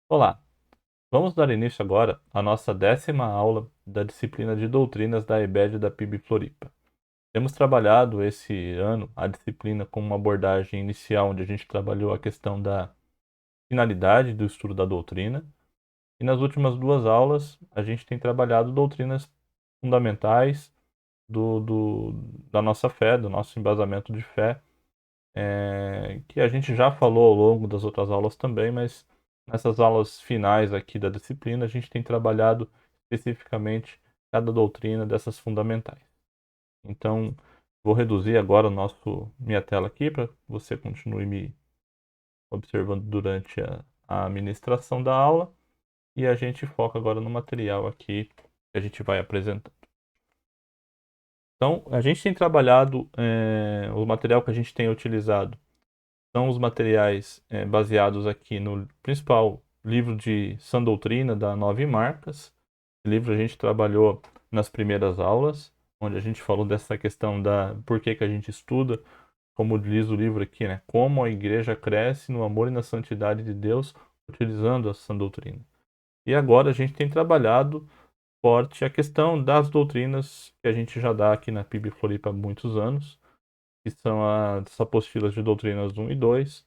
Olá, vamos dar início agora à nossa 10ª aula da disciplina de doutrinas da EBED da PIB Floripa. Temos trabalhado esse ano a disciplina com uma abordagem inicial, onde a gente trabalhou a questão da finalidade do estudo da doutrina, e nas últimas duas aulas a gente tem trabalhado doutrinas fundamentais da nossa fé, do nosso embasamento de fé, que a gente já falou ao longo das outras aulas também, mas nessas aulas finais aqui da disciplina a gente tem trabalhado especificamente cada doutrina dessas fundamentais. Então, vou reduzir agora minha tela aqui para que você continue me observando durante a ministração da aula e a gente foca agora no material aqui que a gente vai apresentar. Então, a gente tem trabalhado, o material que a gente tem utilizado são os materiais baseados aqui no principal livro de Sã Doutrina da Nove Marcas. Esse livro a gente trabalhou nas primeiras aulas, onde a gente falou dessa questão da por que que a gente estuda, como diz o livro aqui, né? Como a igreja cresce no amor e na santidade de Deus, utilizando a Sã Doutrina. E agora a gente tem trabalhado forte a questão das doutrinas que a gente já dá aqui na PIB Floripa há muitos anos, que são as apostilas de doutrinas 1 e 2.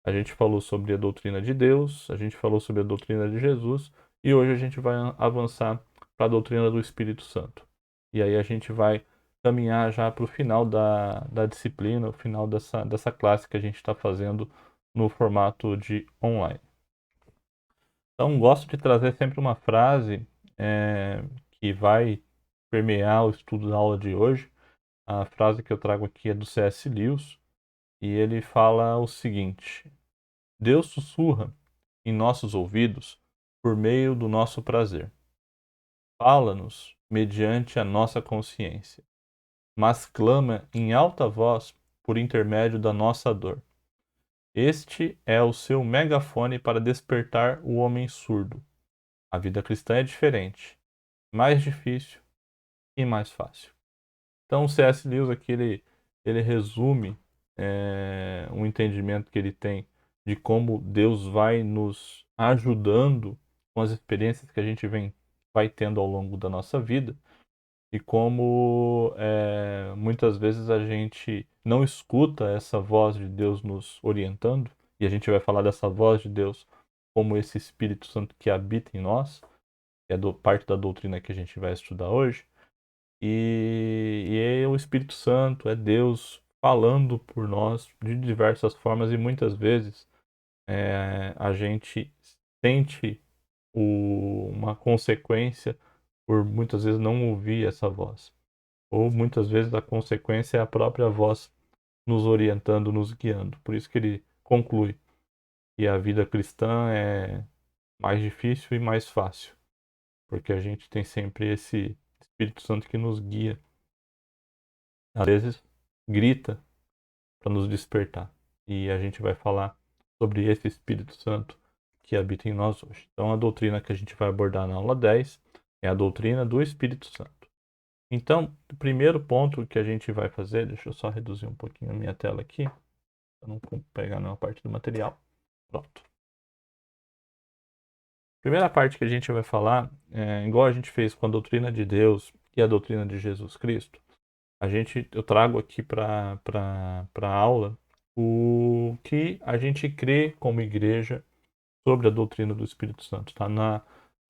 A gente falou sobre a doutrina de Deus, a gente falou sobre a doutrina de Jesus, e hoje a gente vai avançar para a doutrina do Espírito Santo. E aí a gente vai caminhar já para o final da disciplina, o final dessa classe que a gente está fazendo no formato de online. Então, gosto de trazer sempre uma frase que vai permear o estudo da aula de hoje. A frase que eu trago aqui é do C.S. Lewis, e ele fala o seguinte: Deus sussurra em nossos ouvidos por meio do nosso prazer. Fala-nos mediante a nossa consciência, mas clama em alta voz por intermédio da nossa dor. Este é o seu megafone para despertar o homem surdo. A vida cristã é diferente, mais difícil e mais fácil. Então, o C.S. Lewis aqui ele resume um entendimento que ele tem de como Deus vai nos ajudando com as experiências que a gente vai tendo ao longo da nossa vida e como muitas vezes a gente não escuta essa voz de Deus nos orientando, e a gente vai falar dessa voz de Deus como esse Espírito Santo que habita em nós, que é parte da doutrina que a gente vai estudar hoje. E é o Espírito Santo, é Deus falando por nós de diversas formas, e muitas vezes a gente sente uma consequência por muitas vezes não ouvir essa voz. Ou muitas vezes a consequência é a própria voz nos orientando, nos guiando. Por isso que ele conclui que a vida cristã é mais difícil e mais fácil, porque a gente tem sempre esse Espírito Santo que nos guia. Às vezes grita para nos despertar. E a gente vai falar sobre esse Espírito Santo que habita em nós hoje. Então, a doutrina que a gente vai abordar na aula 10 é a doutrina do Espírito Santo. Então, o primeiro ponto que a gente vai fazer, deixa eu só reduzir um pouquinho a minha tela aqui, para não pegar nenhuma parte do material. Pronto. Primeira parte que a gente vai falar, igual a gente fez com a doutrina de Deus e a doutrina de Jesus Cristo, eu trago aqui para a aula o que a gente crê como igreja sobre a doutrina do Espírito Santo. Tá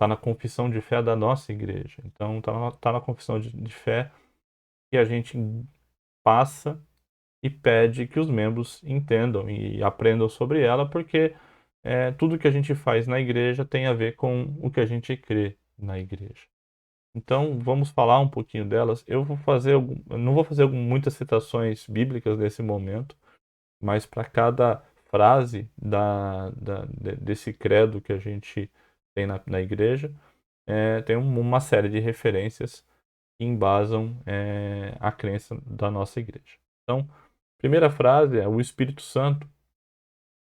na confissão de fé da nossa igreja. Então, tá na confissão de fé que a gente passa e pede que os membros entendam e aprendam sobre ela, porque tudo que a gente faz na igreja tem a ver com o que a gente crê na igreja. Então, vamos falar um pouquinho delas. Eu não vou fazer muitas citações bíblicas nesse momento, mas para cada frase desse credo que a gente tem na igreja, tem uma série de referências que embasam a crença da nossa igreja. Então, primeira frase é: o Espírito Santo,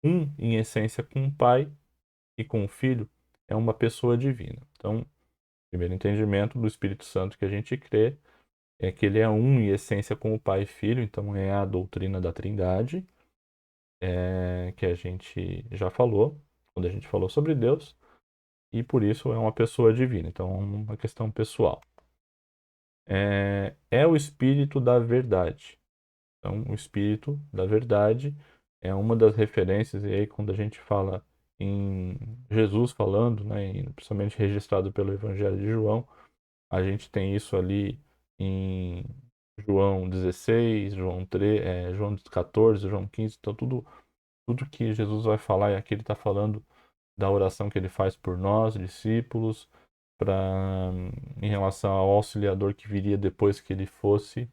um em essência com o Pai e com o Filho, é uma pessoa divina. Então, primeiro entendimento do Espírito Santo que a gente crê é que ele é um em essência com o Pai e Filho, então é a doutrina da Trindade, que a gente já falou, quando a gente falou sobre Deus. e por isso é uma pessoa divina. Então, é uma questão pessoal. É o Espírito da verdade. Então, o Espírito da verdade é uma das referências, e aí quando a gente fala em Jesus falando, né, principalmente registrado pelo Evangelho de João, a gente tem isso ali em João 16, João 3, João 14, João 15, então tudo que Jesus vai falar, e aqui ele está falando da oração que ele faz por nós, discípulos, para em relação ao auxiliador que viria depois que ele fosse,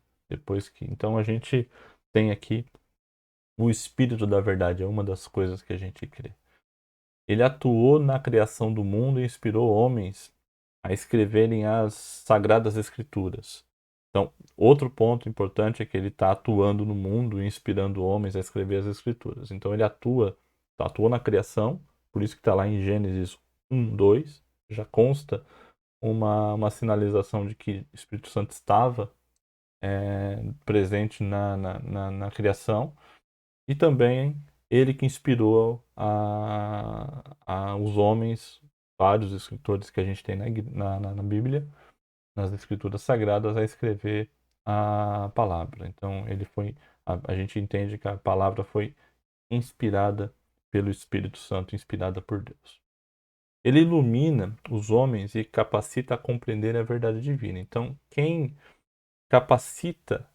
então a gente tem aqui o Espírito da verdade, é uma das coisas que a gente crê. Ele atuou na criação do mundo e inspirou homens a escreverem as Sagradas Escrituras. Então, outro ponto importante é que ele está atuando no mundo e inspirando homens a escrever as Escrituras. Então, ele atuou na criação, por isso que está lá em Gênesis 1, 2, já consta uma sinalização de que o Espírito Santo estava presente na criação, e também ele que inspirou os homens, vários escritores que a gente tem na Bíblia, nas Escrituras Sagradas, a escrever a palavra. Então, a gente entende que a palavra foi inspirada pelo Espírito Santo, inspirada por Deus. Ele ilumina os homens e capacita a compreender a verdade divina. Então, quem capacita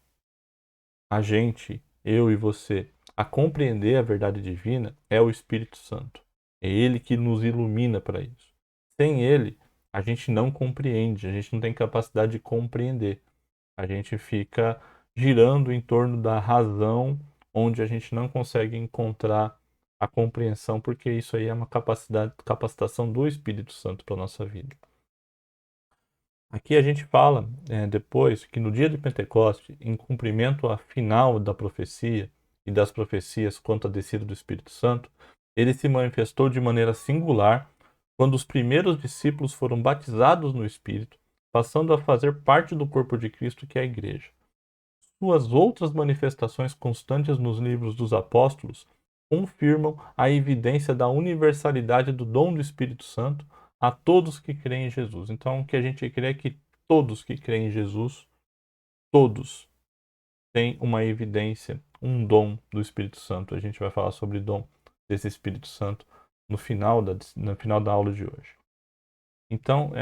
a gente, eu e você, a compreender a verdade divina é o Espírito Santo. É ele que nos ilumina para isso. Sem ele, a gente não compreende, a gente não tem capacidade de compreender. A gente fica girando em torno da razão, onde a gente não consegue encontrar a compreensão, porque isso aí é uma capacitação do Espírito Santo para a nossa vida. Aqui a gente fala depois que no dia de Pentecoste, em cumprimento à final da profecia e das profecias quanto à descida do Espírito Santo, ele se manifestou de maneira singular quando os primeiros discípulos foram batizados no Espírito, passando a fazer parte do corpo de Cristo, que é a Igreja. Suas outras manifestações constantes nos livros dos apóstolos confirmam a evidência da universalidade do dom do Espírito Santo a todos que creem em Jesus. Então, o que a gente crê é que todos que creem em Jesus, todos têm uma evidência, um dom do Espírito Santo. A gente vai falar sobre o dom desse Espírito Santo no final da aula de hoje. Então,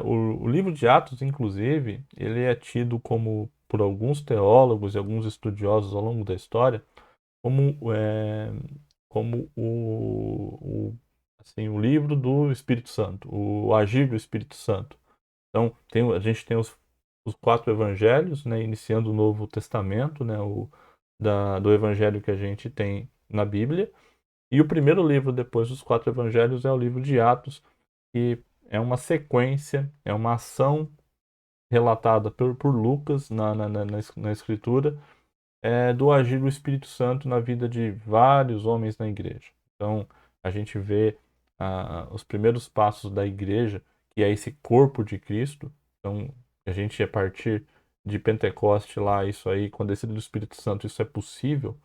o livro de Atos, inclusive, ele é tido como, por alguns teólogos e alguns estudiosos ao longo da história, como assim, o livro do Espírito Santo, o agir do Espírito Santo. Então, a gente tem os 4 evangelhos, né, iniciando o Novo Testamento, né, do evangelho que a gente tem na Bíblia. E o primeiro livro depois dos 4 evangelhos é o livro de Atos, que é uma sequência, é uma ação relatada por Lucas na Escritura, do agir do Espírito Santo na vida de vários homens na igreja. Então, a gente vê os primeiros passos da igreja, que é esse corpo de Cristo. Então, a gente, a partir de Pentecoste lá, isso aí, com a descida do Espírito Santo, isso é possível.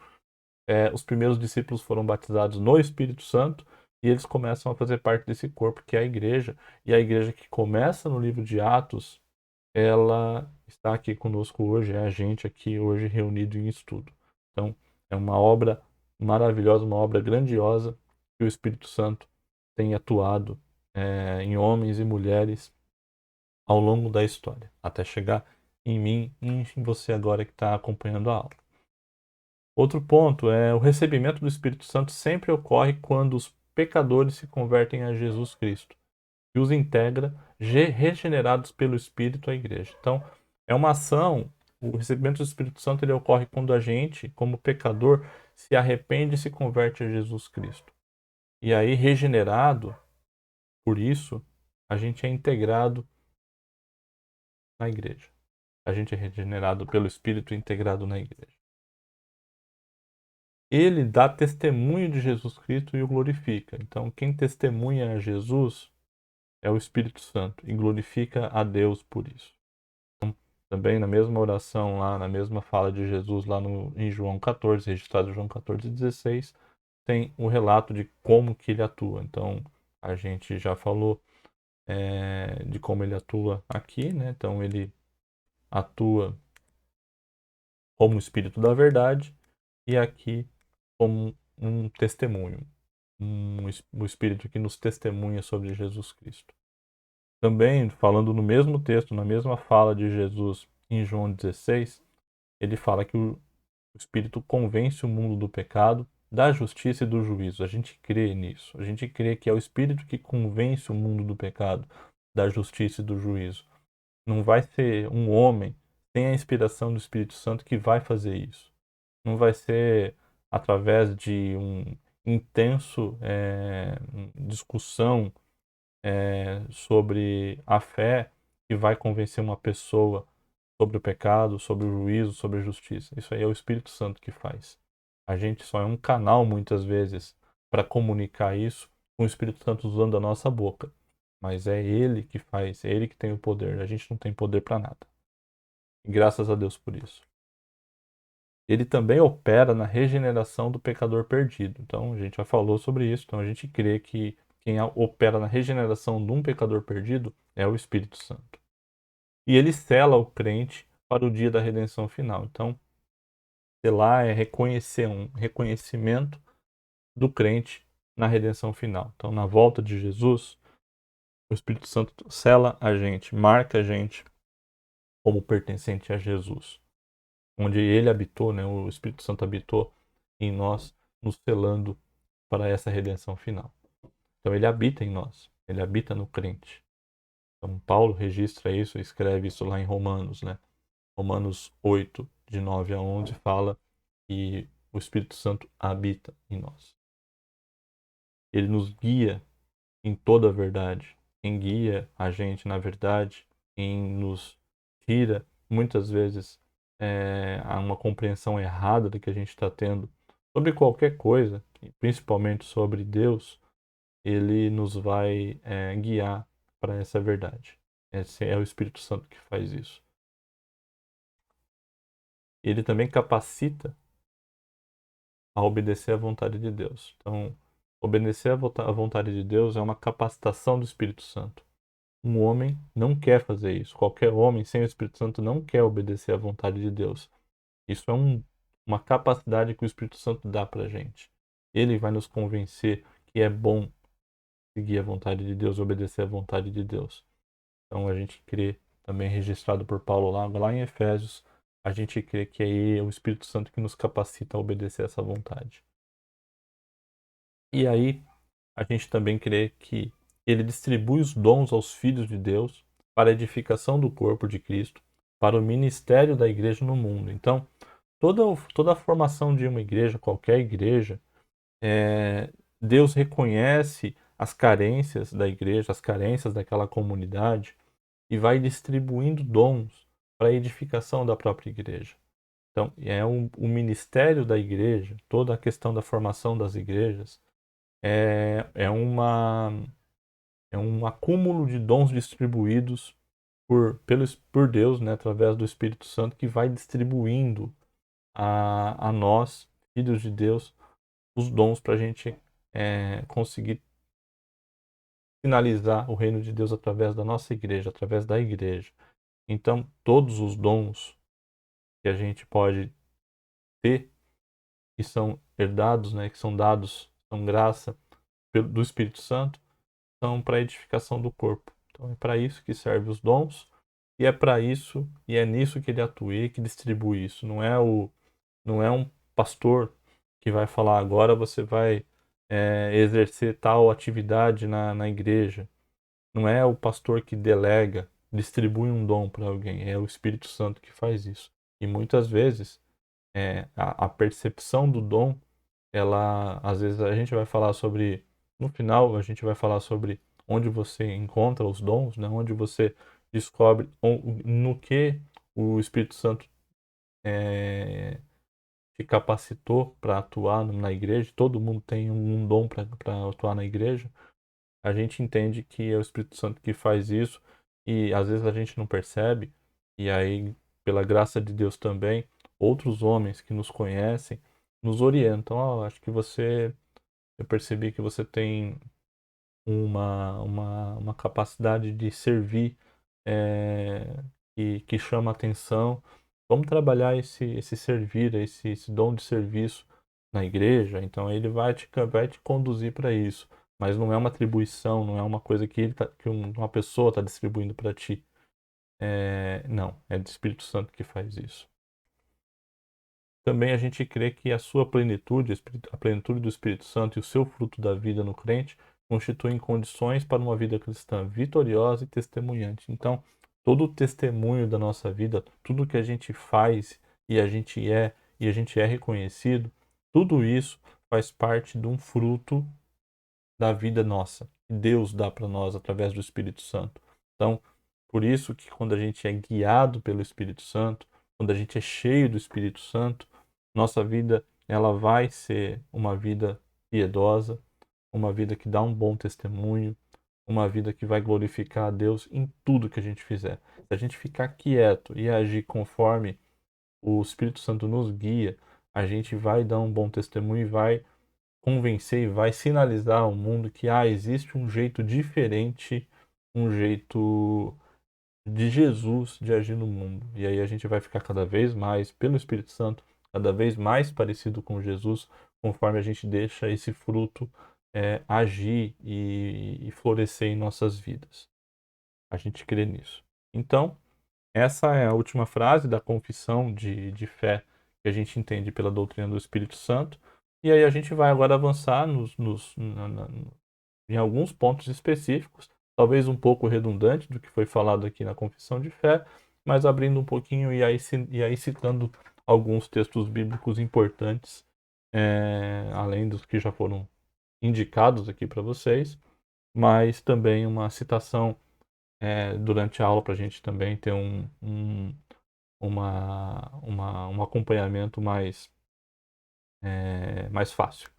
Os primeiros discípulos foram batizados no Espírito Santo e eles começam a fazer parte desse corpo que é a igreja. E a igreja que começa no livro de Atos, ela está aqui conosco hoje, é a gente aqui hoje reunido em estudo. Então, é uma obra maravilhosa, uma obra grandiosa que o Espírito Santo tem atuado em homens e mulheres ao longo da história, até chegar em mim e em você agora que está acompanhando a aula. Outro ponto é o recebimento do Espírito Santo sempre ocorre quando os pecadores se convertem a Jesus Cristo e os integra regenerados pelo Espírito à igreja. Então, é uma ação, o recebimento do Espírito Santo ele ocorre quando a gente, como pecador, se arrepende e se converte a Jesus Cristo. E aí, regenerado, por isso, a gente é integrado na igreja. A gente é regenerado pelo Espírito integrado na igreja. Ele dá testemunho de Jesus Cristo e o glorifica. Então, quem testemunha a Jesus é o Espírito Santo e glorifica a Deus por isso. Então, também na mesma oração lá, na mesma fala de Jesus lá em João 14, registrado em João 14:16, tem o relato de como que ele atua. Então, a gente já falou de como ele atua aqui, né? Então ele atua como o Espírito da Verdade e aqui como um testemunho, um Espírito que nos testemunha sobre Jesus Cristo. Também, falando no mesmo texto, na mesma fala de Jesus em João 16, ele fala que o Espírito convence o mundo do pecado, da justiça e do juízo. A gente crê nisso. A gente crê que é o Espírito que convence o mundo do pecado, da justiça e do juízo. Não vai ser um homem sem a inspiração do Espírito Santo que vai fazer isso. Não vai ser através de um intenso discussão sobre a fé que vai convencer uma pessoa sobre o pecado, sobre o juízo, sobre a justiça. Isso aí é o Espírito Santo que faz. A gente só é um canal, muitas vezes, para comunicar isso com o Espírito Santo usando a nossa boca. Mas é Ele que faz, é Ele que tem o poder. A gente não tem poder para nada. E graças a Deus por isso. Ele também opera na regeneração do pecador perdido. Então, a gente já falou sobre isso. Então, a gente crê que quem opera na regeneração de um pecador perdido é o Espírito Santo. E ele sela o crente para o dia da redenção final. Então, selar é reconhecer um reconhecimento do crente na redenção final. Então, na volta de Jesus, o Espírito Santo sela a gente, marca a gente como pertencente a Jesus. Onde ele habitou, né, o Espírito Santo habitou em nós, nos selando para essa redenção final. Então, ele habita em nós, ele habita no crente. Então, Paulo registra isso, escreve isso lá em Romanos, né? Romanos 8, de 9 a 11, fala que o Espírito Santo habita em nós. Ele nos guia em toda a verdade. Quem guia a gente na verdade, quem nos tira, muitas vezes, a uma compreensão errada do que a gente está tendo sobre qualquer coisa, principalmente sobre Deus, ele nos vai guiar para essa verdade. Esse é o Espírito Santo que faz isso. Ele também capacita a obedecer à vontade de Deus. Então, obedecer à vontade de Deus é uma capacitação do Espírito Santo. Um homem não quer fazer isso. Qualquer homem sem o Espírito Santo não quer obedecer à vontade de Deus. Isso é uma capacidade que o Espírito Santo dá para a gente. Ele vai nos convencer que é bom seguir a vontade de Deus, obedecer à vontade de Deus. Então a gente crê, também registrado por Paulo lá em Efésios, a gente crê que é o Espírito Santo que nos capacita a obedecer essa vontade. E aí a gente também crê que ele distribui os dons aos filhos de Deus para a edificação do corpo de Cristo, para o ministério da igreja no mundo. Então, toda a formação de uma igreja, qualquer igreja, Deus reconhece as carências da igreja, as carências daquela comunidade e vai distribuindo dons para a edificação da própria igreja. Então, o ministério da igreja, toda a questão da formação das igrejas, é um acúmulo de dons distribuídos por Deus, né, através do Espírito Santo, que vai distribuindo a nós, filhos de Deus, os dons para a gente conseguir finalizar o reino de Deus através da nossa igreja, através da igreja. Então, todos os dons que a gente pode ter, que são herdados, né, que são dados, são graça do Espírito Santo, são para a edificação do corpo. Então, é para isso que servem os dons, e é para isso, e é nisso que ele atua e que distribui isso. Não é um pastor que vai falar agora você vai exercer tal atividade na igreja. Não é o pastor que delega, distribui um dom para alguém, é o Espírito Santo que faz isso. E muitas vezes a percepção do dom, ela, às vezes a gente vai falar sobre, no final a gente vai falar sobre onde você encontra os dons, né? Onde você descobre no que o Espírito Santo te capacitou para atuar na igreja. Todo mundo tem um dom para atuar na igreja. A gente entende que é o Espírito Santo que faz isso e às vezes a gente não percebe, e aí, pela graça de Deus também, outros homens que nos conhecem nos orientam. Acho que eu percebi que você tem uma capacidade de servir que chama atenção. Vamos trabalhar esse servir, esse dom de serviço na igreja. Então ele vai te conduzir para isso. Mas não é uma atribuição, não é uma coisa que uma pessoa está distribuindo para ti. Não, é do Espírito Santo que faz isso. Também a gente crê que a sua plenitude, a plenitude do Espírito Santo e o seu fruto da vida no crente constituem condições para uma vida cristã vitoriosa e testemunhante. Então, todo o testemunho da nossa vida, tudo que a gente faz e a gente é reconhecido, tudo isso faz parte de um fruto da vida nossa, que Deus dá para nós através do Espírito Santo. Então, por isso que quando a gente é guiado pelo Espírito Santo, quando a gente é cheio do Espírito Santo, nossa vida ela vai ser uma vida piedosa, uma vida que dá um bom testemunho, uma vida que vai glorificar a Deus em tudo que a gente fizer. Se a gente ficar quieto e agir conforme o Espírito Santo nos guia, a gente vai dar um bom testemunho e vai convencer e vai sinalizar ao mundo que existe um jeito diferente, um jeito de Jesus de agir no mundo. E aí a gente vai ficar cada vez mais, pelo Espírito Santo, cada vez mais parecido com Jesus, conforme a gente deixa esse fruto agir e florescer em nossas vidas. A gente crê nisso. Então, essa é a última frase da confissão de fé que a gente entende pela doutrina do Espírito Santo. E aí a gente vai agora avançar em alguns pontos específicos, talvez um pouco redundante do que foi falado aqui na confissão de fé, mas abrindo um pouquinho e aí citando alguns textos bíblicos importantes, além dos que já foram indicados aqui para vocês, mas também uma citação durante a aula para a gente também ter um acompanhamento mais fácil.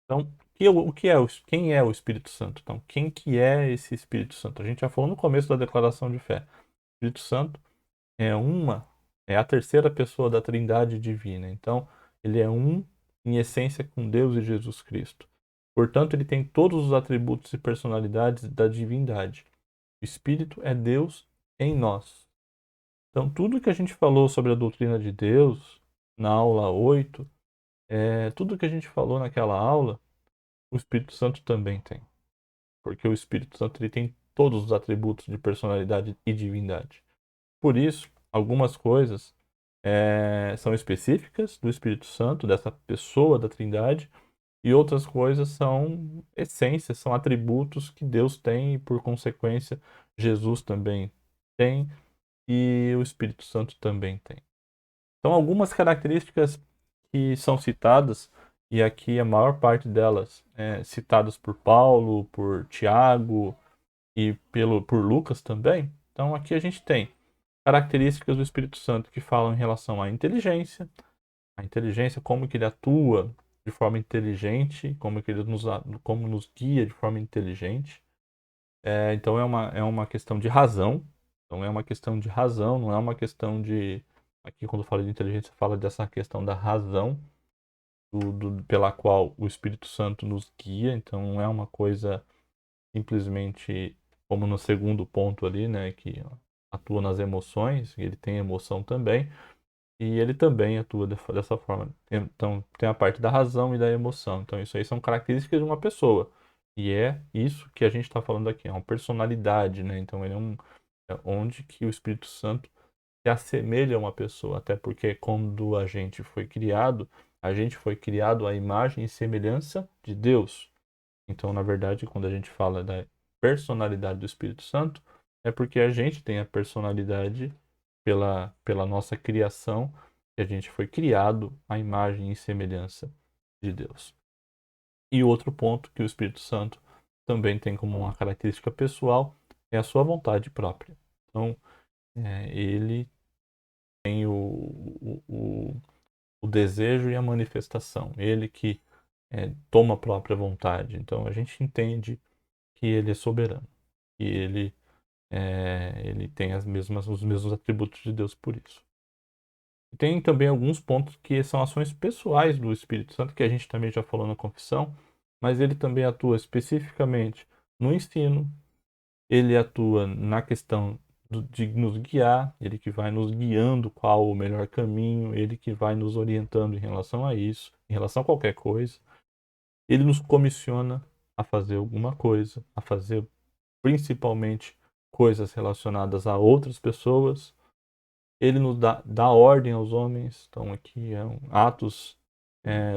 Então, quem é o Espírito Santo? Então, quem que é esse Espírito Santo? A gente já falou no começo da declaração de fé. O Espírito Santo é a terceira pessoa da Trindade divina. Então, ele é um em essência com Deus e Jesus Cristo. Portanto, ele tem todos os atributos e personalidades da divindade. O Espírito é Deus em nós. Então, tudo que a gente falou sobre a doutrina de Deus na aula 8, tudo que a gente falou naquela aula, o Espírito Santo também tem. Porque o Espírito Santo ele tem todos os atributos de personalidade e divindade. Por isso, algumas coisas são específicas do Espírito Santo, dessa pessoa da Trindade, e outras coisas são essências, são atributos que Deus tem e, por consequência, Jesus também tem e o Espírito Santo também tem. Então, algumas características que são citadas, e aqui a maior parte delas citadas por Paulo, por Tiago e por Lucas também. Então, aqui a gente tem características do Espírito Santo que falam em relação à inteligência, como que ele atua de forma inteligente, como nos guia de forma inteligente. Então é uma questão de razão. Então é uma questão de razão, não é uma questão de. Aqui, quando fala de inteligência, fala dessa questão da razão pela qual o Espírito Santo nos guia. Então não é uma coisa simplesmente como no segundo ponto ali, né, que atua nas emoções, ele tem emoção também, e ele também atua dessa forma. Então, tem a parte da razão e da emoção. Então, isso aí são características de uma pessoa. E é isso que a gente está falando aqui, é uma personalidade, né? Então, ele é onde que o Espírito Santo se assemelha a uma pessoa. Até porque quando a gente foi criado à imagem e semelhança de Deus. Então, na verdade, quando a gente fala da personalidade do Espírito Santo, é porque a gente tem a personalidade pela nossa criação, que a gente foi criado à imagem e semelhança de Deus. E outro ponto que o Espírito Santo também tem como uma característica pessoal é a sua vontade própria. Então, ele tem o desejo e a manifestação. Ele que toma a própria vontade. Então, a gente entende que ele é soberano. E ele tem os mesmos atributos de Deus por isso. E tem também alguns pontos que são ações pessoais do Espírito Santo, que a gente também já falou na confissão, mas ele também atua especificamente no ensino, ele atua na questão de nos guiar, ele que vai nos guiando qual o melhor caminho, ele que vai nos orientando em relação a isso, em relação a qualquer coisa. Ele nos comissiona a fazer alguma coisa, a fazer principalmente coisas relacionadas a outras pessoas. Ele nos dá ordem aos homens. Então aqui Atos,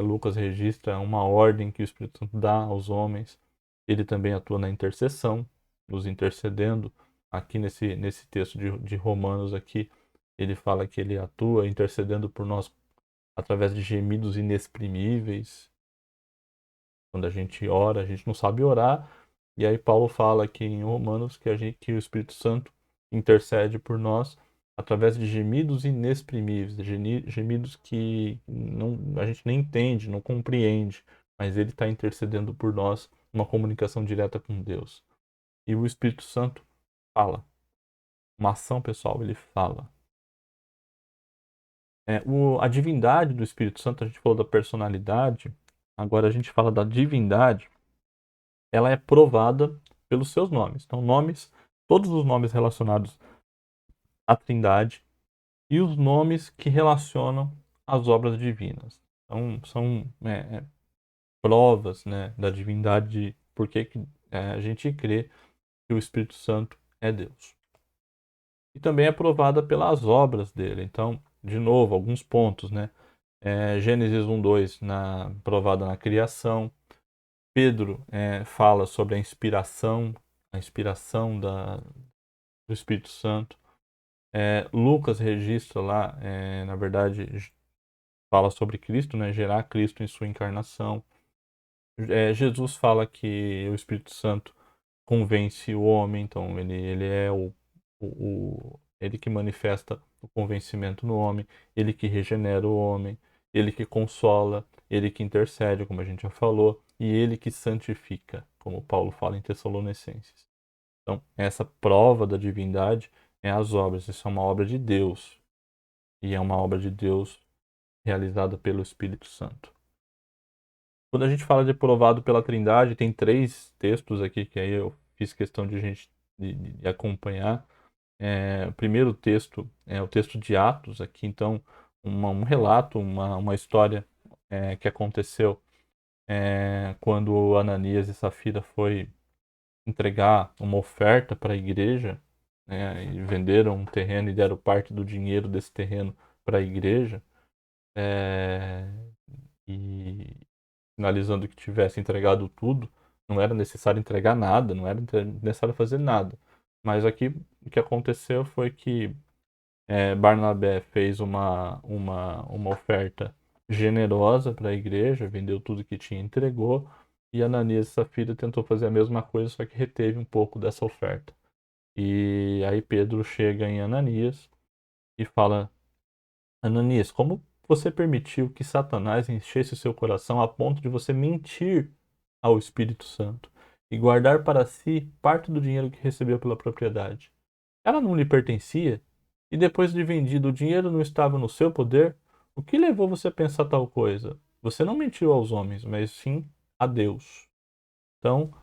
Lucas registra uma ordem que o Espírito Santo dá aos homens. Ele também atua na intercessão, nos intercedendo. Aqui nesse texto de Romanos aqui, ele fala que ele atua intercedendo por nós através de gemidos inexprimíveis. Quando a gente ora, a gente não sabe orar. E aí Paulo fala aqui em Romanos que o Espírito Santo intercede por nós através de gemidos inexprimíveis, gemidos que a gente nem entende, não compreende, mas ele está intercedendo por nós, uma comunicação direta com Deus. E o Espírito Santo fala. Uma ação pessoal, ele fala. A divindade do Espírito Santo, a gente falou da personalidade, agora a gente fala da divindade. Ela é provada pelos seus nomes. Então, todos os nomes relacionados à Trindade e os nomes que relacionam às obras divinas. Então, são provas, né, da divindade, porque a gente crê que o Espírito Santo é Deus. E também é provada pelas obras dele. Então, de novo, alguns pontos, né? Gênesis 1:2, provada na criação. Pedro fala sobre a inspiração do Espírito Santo. Lucas registra lá, na verdade, fala sobre Cristo, né? Gerar Cristo em sua encarnação. Jesus fala que o Espírito Santo convence o homem, então ele é ele que manifesta o convencimento no homem, ele que regenera o homem, ele que consola, ele que intercede, como a gente já falou, e ele que santifica, como Paulo fala em Tessalonicenses. Então, essa prova da divindade é as obras. Isso é uma obra de Deus. E é uma obra de Deus realizada pelo Espírito Santo. Quando a gente fala de provado pela Trindade, tem 3 textos aqui que aí eu fiz questão de acompanhar. O primeiro texto é o texto de Atos, aqui então um relato, uma história que aconteceu quando Ananias e Safira foi entregar uma oferta para a igreja, né, e venderam um terreno e deram parte do dinheiro desse terreno para a igreja, e finalizando que tivesse entregado tudo, não era necessário entregar nada, não era necessário fazer nada. Mas aqui o que aconteceu foi que Barnabé fez uma oferta generosa para a igreja, vendeu tudo que tinha e entregou, e Ananias e Safira tentou fazer a mesma coisa, só que reteve um pouco dessa oferta. E aí Pedro chega em Ananias e fala: Ananias, como você permitiu que Satanás enchesse o seu coração a ponto de você mentir ao Espírito Santo e guardar para si parte do dinheiro que recebeu pela propriedade? Ela não lhe pertencia? E depois de vendido, o dinheiro não estava no seu poder? O que levou você a pensar tal coisa? Você não mentiu aos homens, mas sim a Deus. Então,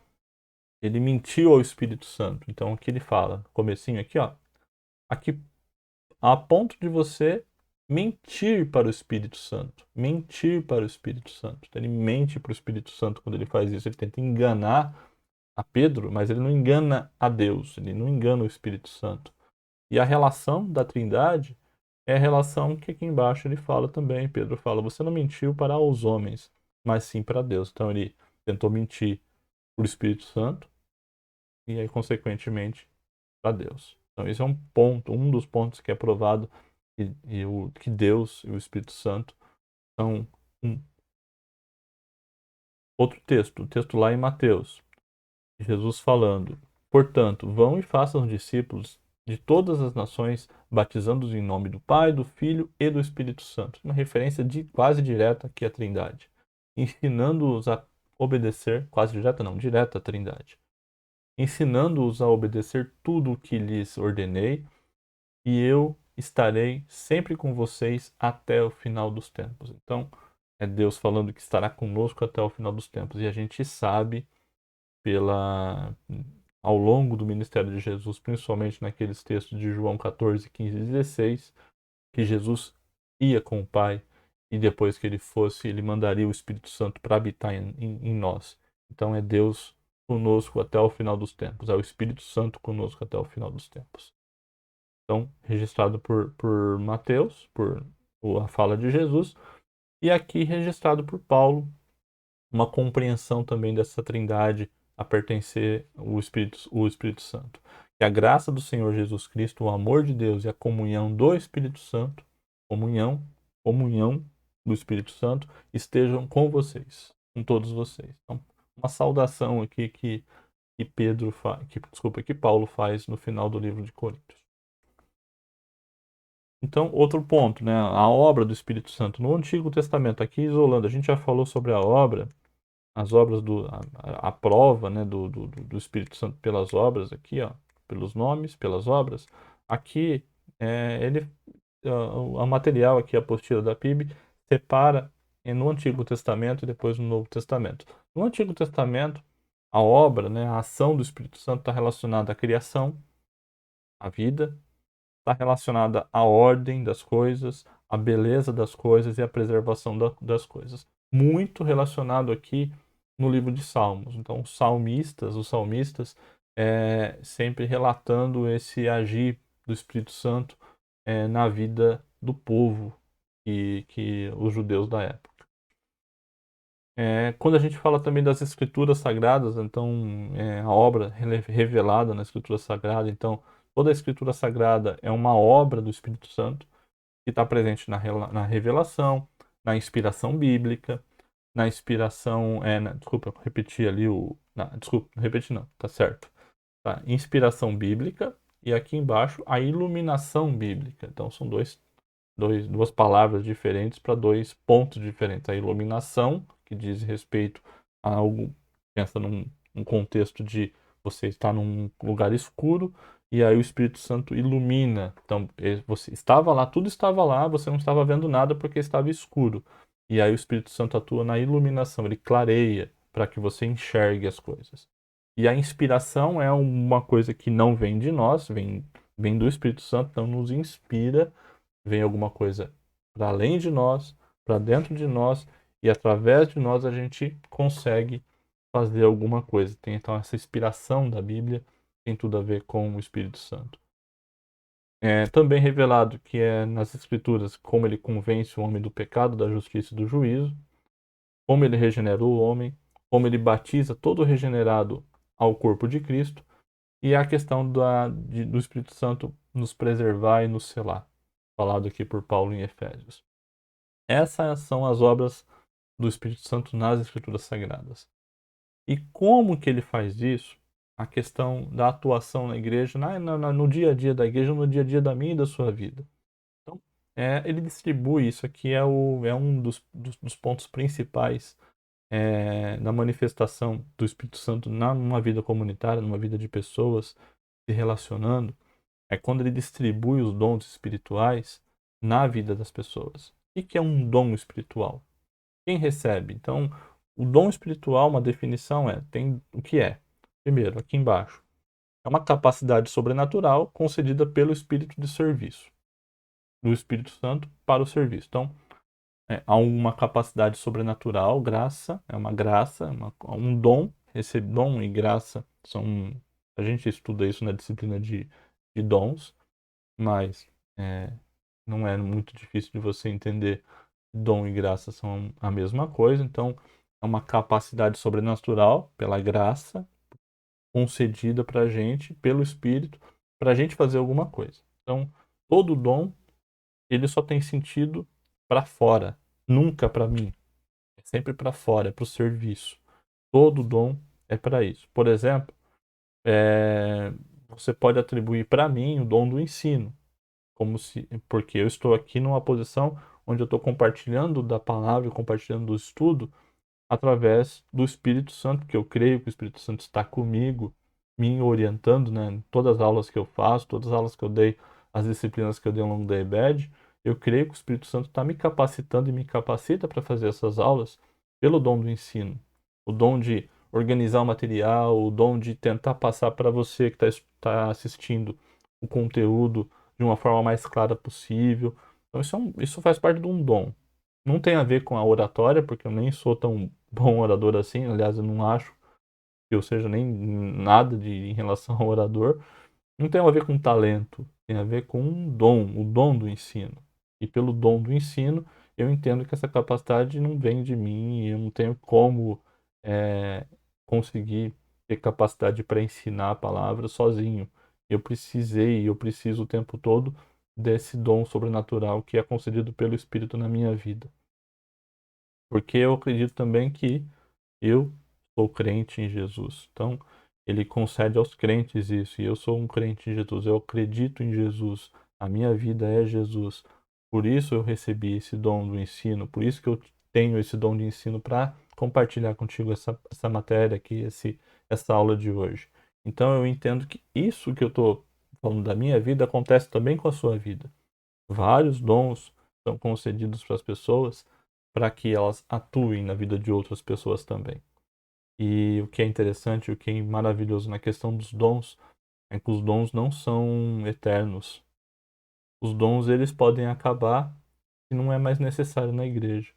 ele mentiu ao Espírito Santo. Então, o que ele fala? Comecinho aqui, ó. Aqui, a ponto de você mentir para o Espírito Santo. Mentir para o Espírito Santo. Então, ele mente para o Espírito Santo quando ele faz isso. Ele tenta enganar a Pedro, mas ele não engana a Deus. Ele não engana o Espírito Santo. E a relação da Trindade é a relação que aqui embaixo ele fala também. Pedro fala: você não mentiu para os homens, mas sim para Deus. Então ele tentou mentir para o Espírito Santo e aí, consequentemente, para Deus. Então, esse é um dos pontos que é provado que Deus e o Espírito Santo são um. Outro texto, o texto lá em Mateus, Jesus falando: portanto, vão e façam discípulos de todas as nações, batizando-os em nome do Pai, do Filho e do Espírito Santo. Uma referência quase direta aqui à Trindade. Ensinando-os a obedecer, quase direta não, direta à Trindade. Ensinando-os a obedecer tudo o que lhes ordenei, e eu estarei sempre com vocês até o final dos tempos. Então, é Deus falando que estará conosco até o final dos tempos. E a gente sabe, ao longo do ministério de Jesus, principalmente naqueles textos de João 14, 15 e 16, que Jesus ia com o Pai e depois que ele fosse, ele mandaria o Espírito Santo para habitar em nós. Então é Deus conosco até o final dos tempos, é o Espírito Santo conosco até o final dos tempos. Então, registrado por Mateus, por a fala de Jesus, e aqui registrado por Paulo, uma compreensão também dessa trindade a pertencer o Espírito Santo. Que a graça do Senhor Jesus Cristo, o amor de Deus e a comunhão do Espírito Santo, comunhão do Espírito Santo, estejam com vocês, com todos vocês. Então, uma saudação aqui que Paulo faz no final do livro de Coríntios. Então, outro ponto, né? A obra do Espírito Santo no Antigo Testamento, aqui isolando, a gente já falou sobre a obra, as obras a prova, né, do Espírito Santo pelas obras aqui, ó, pelos nomes, pelas obras. Aqui, a material aqui, a apostila da PIB, separa no Antigo Testamento e depois no Novo Testamento. No Antigo Testamento, a obra, né, a ação do Espírito Santo está relacionada à criação, à vida, está relacionada à ordem das coisas, à beleza das coisas e à preservação das coisas. Muito relacionado aqui no livro de Salmos. Então, os salmistas, sempre relatando esse agir do Espírito Santo na vida do povo que os judeus da época. Quando a gente fala também das Escrituras Sagradas, então a obra revelada na Escritura Sagrada, então toda a Escritura Sagrada é uma obra do Espírito Santo que está presente na revelação, na inspiração bíblica, na inspiração, desculpa, eu repeti ali desculpa, não repeti não, tá certo. Tá, inspiração bíblica e aqui embaixo a iluminação bíblica. Então são duas palavras diferentes para dois pontos diferentes. A iluminação, que diz respeito a algo, pensa num contexto de você estar num lugar escuro, e aí o Espírito Santo ilumina. Então, você estava lá, tudo estava lá, você não estava vendo nada porque estava escuro. E aí o Espírito Santo atua na iluminação, ele clareia para que você enxergue as coisas. E a inspiração é uma coisa que não vem de nós, vem do Espírito Santo, então nos inspira, vem alguma coisa para além de nós, para dentro de nós, e através de nós a gente consegue fazer alguma coisa. Tem então essa inspiração da Bíblia, tem tudo a ver com o Espírito Santo. É também revelado que é nas Escrituras como ele convence o homem do pecado, da justiça e do juízo, como ele regenera o homem, como ele batiza todo regenerado ao corpo de Cristo, e a questão do Espírito Santo nos preservar e nos selar, falado aqui por Paulo em Efésios. Essas são as obras do Espírito Santo nas Escrituras Sagradas. E como que ele faz isso? A questão da atuação na igreja, no dia a dia da igreja, no dia a dia da minha e da sua vida. Então, ele distribui isso aqui, é um dos pontos principais na manifestação do Espírito Santo numa vida comunitária, numa vida de pessoas se relacionando, é quando ele distribui os dons espirituais na vida das pessoas. O que é um dom espiritual? Quem recebe? Então, o dom espiritual, uma definição tem o que é? Primeiro, aqui embaixo, é uma capacidade sobrenatural concedida pelo Espírito de serviço, do Espírito Santo para o serviço. Então, há uma capacidade sobrenatural, graça, é uma graça, um dom, receber dom e graça a gente estuda isso na disciplina de dons, mas não é muito difícil de você entender. Dom e graça são a mesma coisa, então é uma capacidade sobrenatural pela graça concedida para a gente, pelo Espírito, para a gente fazer alguma coisa. Então, todo dom, ele só tem sentido para fora, nunca para mim. É sempre para fora, é para o serviço. Todo dom é para isso. Por exemplo, você pode atribuir para mim o dom do ensino, porque eu estou aqui numa posição onde eu estou compartilhando da palavra, compartilhando do estudo através do Espírito Santo, porque eu creio que o Espírito Santo está comigo, me orientando, né, em todas as aulas que eu faço, todas as aulas que eu dei, as disciplinas que eu dei ao longo da EBED, eu creio que o Espírito Santo está me capacitando e me capacita para fazer essas aulas pelo dom do ensino, o dom de organizar o material, o dom de tentar passar para você que está assistindo o conteúdo de uma forma mais clara possível. Então isso faz parte de um dom. Não tem a ver com a oratória, porque eu nem sou tão bom orador assim, aliás, eu não acho que eu seja nem nada em relação ao orador. Não tem a ver com talento, tem a ver com um dom, o dom do ensino. E pelo dom do ensino, eu entendo que essa capacidade não vem de mim, eu não tenho como é, conseguir ter capacidade para ensinar a palavra sozinho. Eu preciso o tempo todo desse dom sobrenatural que é concedido pelo Espírito na minha vida. Porque eu acredito também que eu sou crente em Jesus. Então, ele concede aos crentes isso. E eu sou um crente em Jesus. Eu acredito em Jesus. A minha vida é Jesus. Por isso eu recebi esse dom do ensino. Por isso que eu tenho esse dom de ensino para compartilhar contigo essa matéria aqui, essa aula de hoje. Então, eu entendo que isso que eu estou falando da minha vida acontece também com a sua vida. Vários dons são concedidos para as pessoas para que elas atuem na vida de outras pessoas também. E o que é interessante, o que é maravilhoso na questão dos dons, é que os dons não são eternos. Os dons eles podem acabar e não é mais necessário na igreja.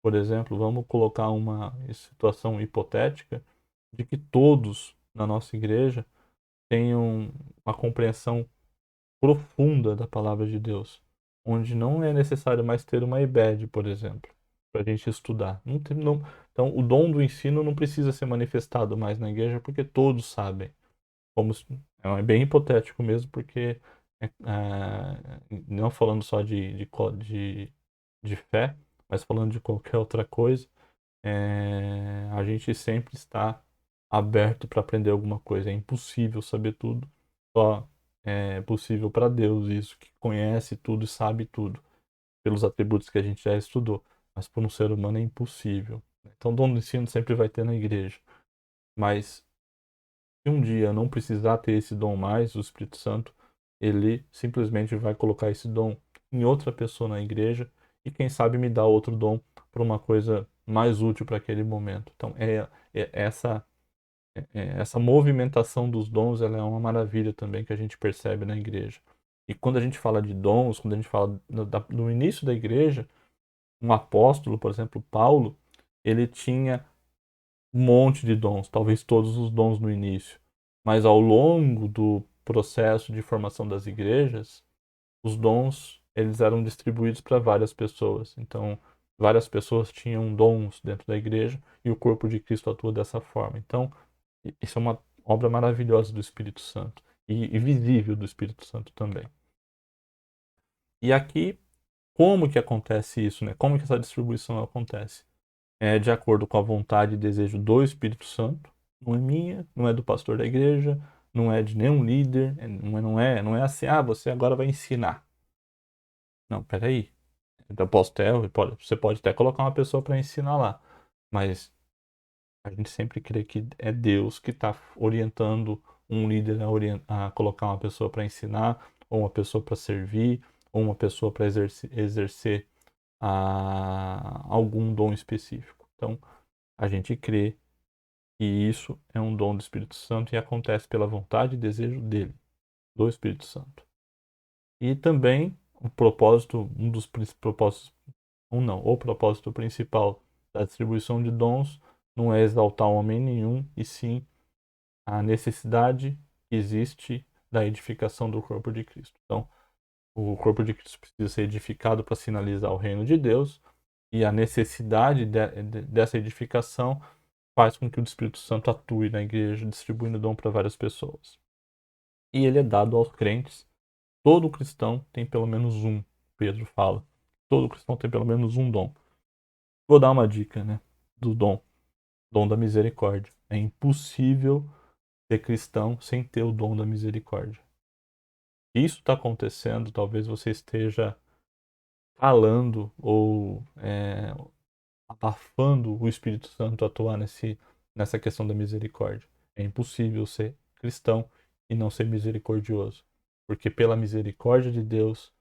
Por exemplo, vamos colocar uma situação hipotética de que todos na nossa igreja tenham uma compreensão profunda da palavra de Deus, onde não é necessário mais ter uma IBED, por exemplo, para a gente estudar. Então, o dom do ensino não precisa ser manifestado mais na igreja, porque todos sabem. É bem hipotético mesmo, porque não falando só de fé, mas falando de qualquer outra coisa, a gente sempre está aberto para aprender alguma coisa. É impossível saber tudo, só é possível para Deus isso, que conhece tudo e sabe tudo, pelos atributos que a gente já estudou. Mas para um ser humano é impossível. Então, dom do ensino sempre vai ter na igreja. Mas se um dia não precisar ter esse dom mais, o Espírito Santo, ele simplesmente vai colocar esse dom em outra pessoa na igreja e quem sabe me dá outro dom para uma coisa mais útil para aquele momento. Então, essa movimentação dos dons, ela é uma maravilha também que a gente percebe na igreja. E quando a gente fala de dons, quando a gente fala no início da igreja, um apóstolo, por exemplo, Paulo, ele tinha um monte de dons, talvez todos os dons no início. Mas ao longo do processo de formação das igrejas, os dons eles eram distribuídos para várias pessoas. Então, várias pessoas tinham dons dentro da igreja e o corpo de Cristo atua dessa forma. Então, isso é uma obra maravilhosa do Espírito Santo e visível do Espírito Santo também. E aqui, como que acontece isso, né? Como que essa distribuição acontece? É de acordo com a vontade e desejo do Espírito Santo. Não é minha, não é do pastor da igreja, não é de nenhum líder, não é assim, você agora vai ensinar. Não, peraí. Eu posso até, você pode até colocar uma pessoa para ensinar lá, mas a gente sempre crê que é Deus que está orientando um líder a colocar uma pessoa para ensinar, ou uma pessoa para servir, ou uma pessoa para exercer algum dom específico. Então, a gente crê que isso é um dom do Espírito Santo e acontece pela vontade e desejo dele, do Espírito Santo. E também um dos propósitos, o propósito principal da distribuição de dons não é exaltar homem nenhum, e sim a necessidade que existe da edificação do corpo de Cristo. Então, o corpo de Cristo precisa ser edificado para sinalizar o reino de Deus, e a necessidade dessa edificação faz com que o Espírito Santo atue na igreja, distribuindo dom para várias pessoas. E ele é dado aos crentes. Todo cristão tem pelo menos um, Pedro fala. Todo cristão tem pelo menos um dom. Vou dar uma dica, né? Do dom da misericórdia. É impossível ser cristão sem ter o dom da misericórdia. Isso está acontecendo, talvez você esteja falando ou abafando o Espírito Santo atuar nessa questão da misericórdia. É impossível ser cristão e não ser misericordioso. Porque pela misericórdia de Deus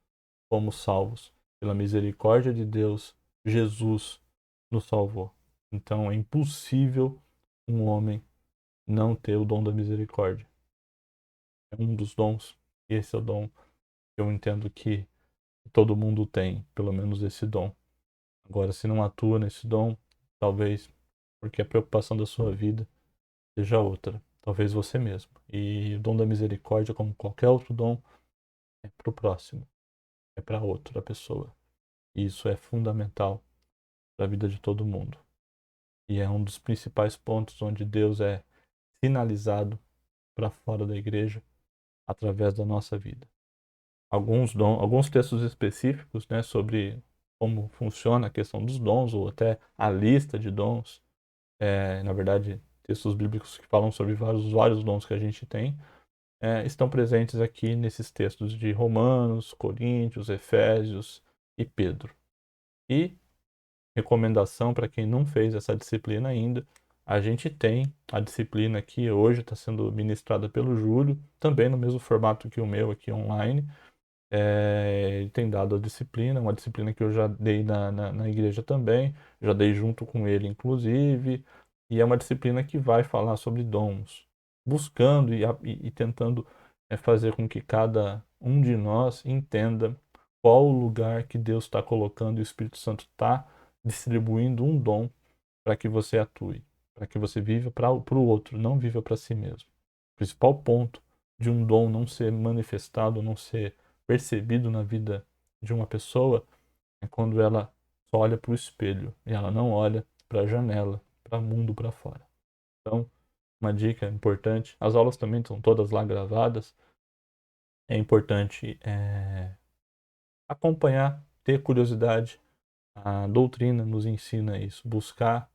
fomos salvos. Pela misericórdia de Deus, Jesus nos salvou. Então é impossível um homem não ter o dom da misericórdia. É um dos dons, e esse é o dom que eu entendo que todo mundo tem, pelo menos esse dom. Agora, se não atua nesse dom, talvez porque a preocupação da sua vida seja outra, talvez você mesmo. E o dom da misericórdia, como qualquer outro dom, é para o próximo, é para outra pessoa. E isso é fundamental para a vida de todo mundo. E é um dos principais pontos onde Deus é sinalizado para fora da igreja através da nossa vida. Alguns textos específicos, né, sobre como funciona a questão dos dons, ou até a lista de dons, na verdade, textos bíblicos que falam sobre vários dons que a gente tem, estão presentes aqui nesses textos de Romanos, Coríntios, Efésios e Pedro. E recomendação para quem não fez essa disciplina ainda, a gente tem a disciplina que hoje está sendo ministrada pelo Júlio, também no mesmo formato que o meu aqui online. Ele tem dado a disciplina, uma disciplina que eu já dei na igreja também, já dei junto com ele, inclusive, e é uma disciplina que vai falar sobre dons, buscando e tentando fazer com que cada um de nós entenda qual o lugar que Deus está colocando e o Espírito Santo está distribuindo um dom para que você atue, para que você viva para o outro, não viva para si mesmo. O principal ponto de um dom não ser manifestado, não ser percebido na vida de uma pessoa é quando ela só olha para o espelho e ela não olha para a janela, para o mundo para fora. Então, uma dica importante, as aulas também são todas lá gravadas, é importante acompanhar, ter curiosidade. A doutrina nos ensina isso, buscar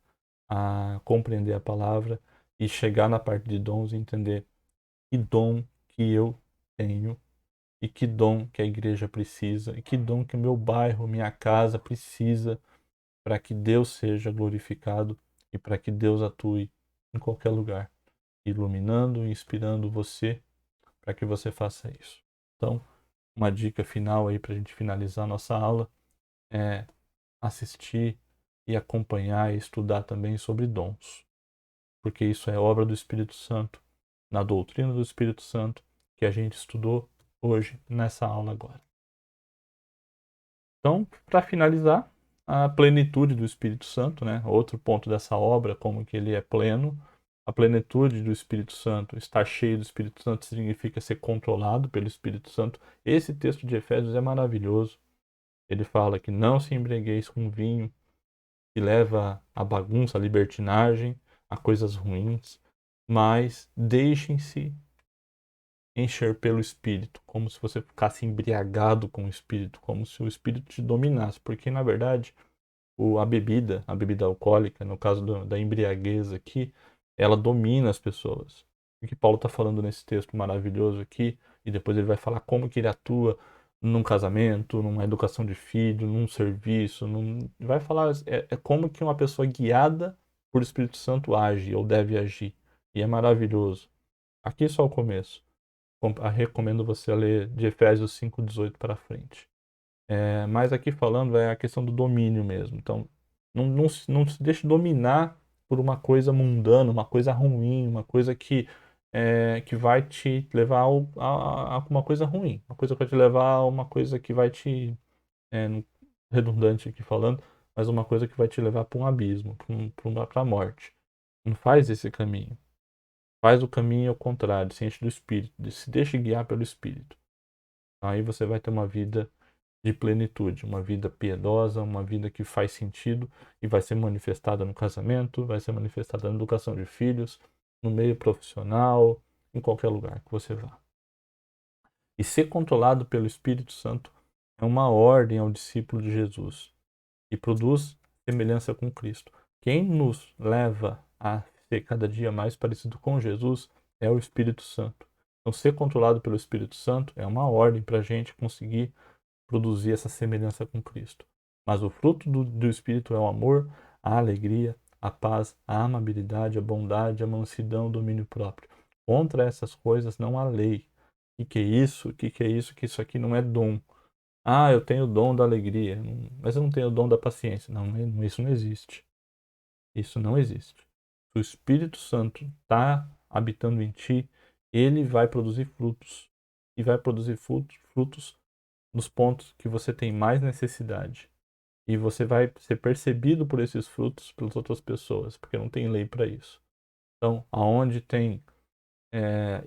a compreender a palavra e chegar na parte de dons e entender que dom que eu tenho e que dom que a igreja precisa e que dom que o meu bairro, minha casa precisa para que Deus seja glorificado e para que Deus atue em qualquer lugar, iluminando e inspirando você para que você faça isso. Então, uma dica final aí para a gente finalizar a nossa aula é assistir e acompanhar e estudar também sobre dons, porque isso é obra do Espírito Santo, na doutrina do Espírito Santo que a gente estudou hoje nessa aula agora. Então, para finalizar, a plenitude do Espírito Santo, né? Outro ponto dessa obra, como que ele é pleno. A plenitude do Espírito Santo, estar cheio do Espírito Santo significa ser controlado pelo Espírito Santo. Esse texto de Efésios é maravilhoso. Ele fala que não se embriagueis com vinho, que leva à bagunça, à libertinagem, a coisas ruins, mas deixem-se encher pelo Espírito, como se você ficasse embriagado com o Espírito, como se o Espírito te dominasse, porque na verdade a bebida alcoólica, no caso da embriaguez aqui, ela domina as pessoas. O que Paulo está falando nesse texto maravilhoso aqui, e depois ele vai falar como que ele atua num casamento, numa educação de filho, num serviço, vai falar como que uma pessoa guiada por Espírito Santo age ou deve agir. E é maravilhoso. Aqui é só o começo. Recomendo você ler de Efésios 5:18 para frente. Mas aqui falando é a questão do domínio mesmo. Então, não se deixe dominar por uma coisa mundana, uma coisa ruim, uma coisa que vai te levar a uma coisa ruim, uma coisa que vai te levar a uma coisa que vai te, redundante aqui falando, mas uma coisa que vai te levar para um abismo, para a morte. Não faz esse caminho. Faz o caminho ao contrário, se enche do Espírito, se deixe guiar pelo Espírito. Aí você vai ter uma vida de plenitude, uma vida piedosa, uma vida que faz sentido e vai ser manifestada no casamento, vai ser manifestada na educação de filhos, no meio profissional, em qualquer lugar que você vá. E ser controlado pelo Espírito Santo é uma ordem ao discípulo de Jesus e produz semelhança com Cristo. Quem nos leva a ser cada dia mais parecido com Jesus é o Espírito Santo. Então, ser controlado pelo Espírito Santo é uma ordem para a gente conseguir produzir essa semelhança com Cristo. Mas o fruto do Espírito é o amor, a alegria, a paz, a amabilidade, a bondade, a mansidão, o domínio próprio. Contra essas coisas não há lei. O que é isso? O que é isso? Que isso aqui não é dom. Ah, eu tenho o dom da alegria, mas eu não tenho o dom da paciência. Não, isso não existe. Isso não existe. Se o Espírito Santo está habitando em ti, ele vai produzir frutos. E vai produzir frutos nos pontos que você tem mais necessidade. E você vai ser percebido por esses frutos pelas outras pessoas, porque não tem lei para isso. Então, aonde tem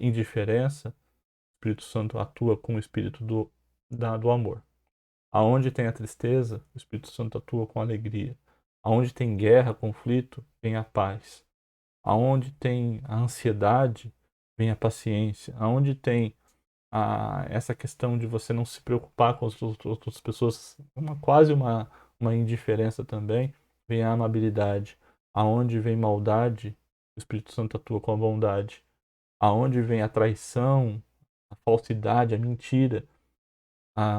indiferença, o Espírito Santo atua com o espírito do amor. Aonde tem a tristeza, o Espírito Santo atua com alegria. Aonde tem guerra, conflito, vem a paz. Aonde tem a ansiedade, vem a paciência. Aonde tem essa questão de você não se preocupar com as outras pessoas, quase uma indiferença também, vem a amabilidade. Aonde vem maldade, o Espírito Santo atua com a bondade. Aonde vem a traição, a falsidade, a mentira,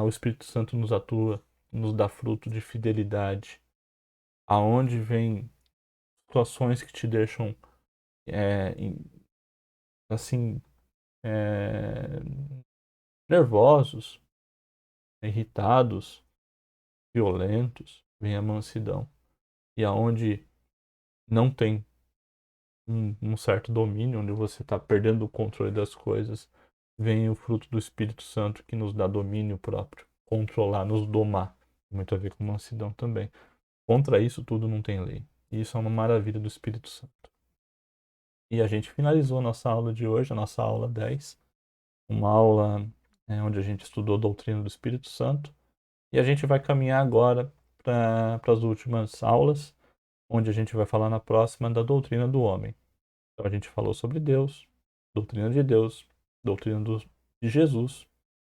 o Espírito Santo nos atua, nos dá fruto de fidelidade. Aonde vem situações que te deixam assim nervosos, irritados, violentos, vem a mansidão. E aonde não tem um certo domínio, onde você está perdendo o controle das coisas, vem o fruto do Espírito Santo que nos dá domínio próprio, controlar, nos domar. Tem muito a ver com mansidão também. Contra isso tudo não tem lei. E isso é uma maravilha do Espírito Santo. E a gente finalizou a nossa aula de hoje, a nossa aula 10, uma aula onde a gente estudou a doutrina do Espírito Santo. E a gente vai caminhar agora para as últimas aulas, onde a gente vai falar na próxima da doutrina do homem. Então a gente falou sobre Deus, Deus, doutrina de Jesus,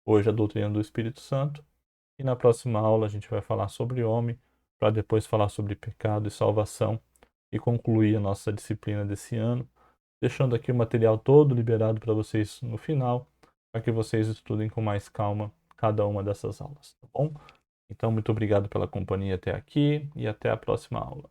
hoje a doutrina do Espírito Santo, e na próxima aula a gente vai falar sobre homem, para depois falar sobre pecado e salvação, e concluir a nossa disciplina desse ano, deixando aqui o material todo liberado para vocês no final, para que vocês estudem com mais calma cada uma dessas aulas, tá bom? Então, muito obrigado pela companhia até aqui e até a próxima aula.